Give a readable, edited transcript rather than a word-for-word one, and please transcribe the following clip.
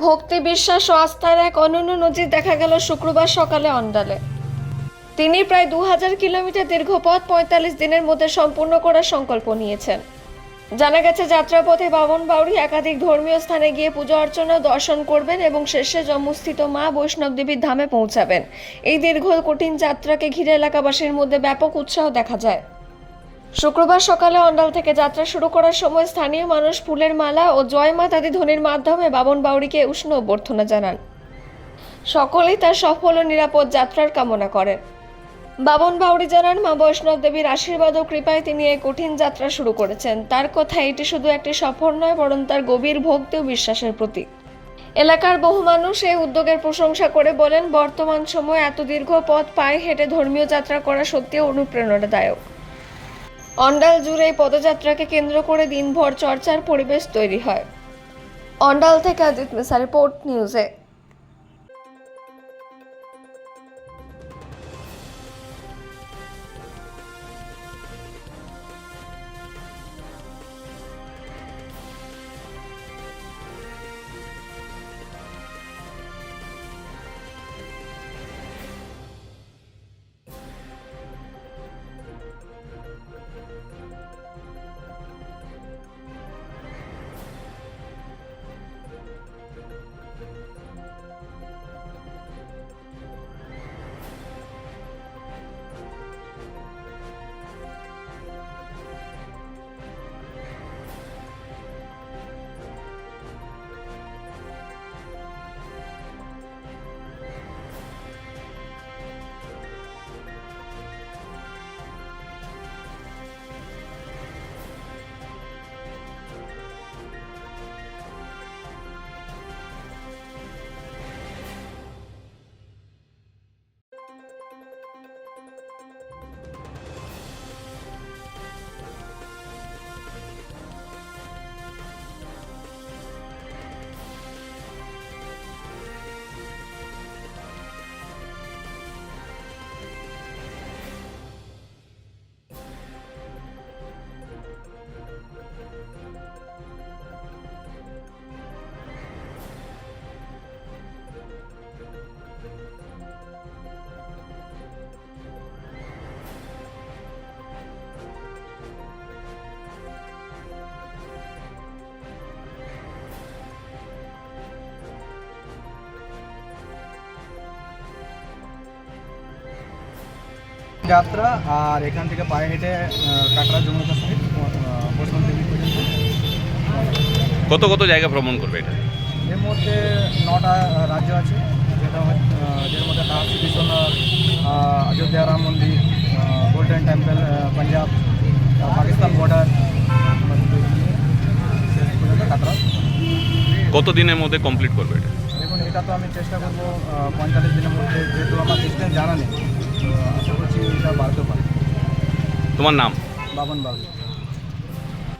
ভক্তি, বিশ্বাস ও আস্থার এক অনন্য নজির দেখা গেল শুক্রবার সকালে অন্ডালে। তিনি প্রায় 2000 কিলোমিটার দীর্ঘ পথ 45 দিনের মধ্যে সম্পূর্ণ করার সংকল্প নিয়েছেন। জানা গেছে, যাত্রাপথে বামন বাউরি একাধিক ধর্মীয় স্থানে গিয়ে পূজা অর্চনা দর্শন করবেন এবং শেষে জম্মুস্থিত মা বৈষ্ণব দেবীর ধামে পৌঁছাবেন। এই দীর্ঘ কঠিন যাত্রাকে ঘিরে এলাকাবাসীর মধ্যে ব্যাপক উৎসাহ দেখা যায়। শুক্রবার সকালে অন্ডাল থেকে যাত্রা শুরু করার সময় স্থানীয় মানুষ ফুলের মালা ও জয় মাতাদি ধ্বনির মাধ্যমে বামন বাউরিকে উষ্ণ অভ্যর্থনা জানান। সকলেই তার সফল ও নিরাপদ যাত্রার কামনা করেন। বামন বাউরি জানান, মা বৈষ্ণব দেবীর আশীর্বাদ ও কৃপায় তিনি এই কঠিন যাত্রা শুরু করেছেন। তার কথা, এটি শুধু একটি সফর নয়, বরং তার গভীর ভক্তি ও বিশ্বাসের প্রতীক। এলাকার বহু মানুষ এই উদ্যোগের প্রশংসা করে বলেন, বর্তমান সময়ে এত দীর্ঘ পথ পায়ে হেঁটে ধর্মীয় যাত্রা করা সত্যিই অনুপ্রেরণাদায়ক। অন্ডাল জুড়ে এই পদযাত্রাকে কেন্দ্র করে দিনভর চর্চার পরিবেশ তৈরি হয়। অন্ডাল থেকে অজিত মিশ্রা, রিপোর্ট নিউজে। যাত্রা আর এখান থেকে পায়ে হেঁটে কাটরা জম্মু কাশ্মীর বৈষ্ণব দেবী পর্যন্ত। কত কত জায়গা ভ্রমণ করবে এটা? এর মধ্যে 9টা রাজ্য আছে, যেটা যের মধ্যে কাশী বিশ্বনাথ, অযোধ্যা রাম মন্দির, golden temple, Punjab, Pakistan border, শেষ পর্যন্ত কাটরা। কত দিনের মধ্যে কমপ্লিট করবে এটা? দেখুন, এটা তো আমি চেষ্টা করবো 45 দিনের মধ্যে, যেহেতু আমার ডিস্টেন্স জানা নেই, আশা করছি এটা বাড়তে পারে। তোমার নাম? বামন বাউরি।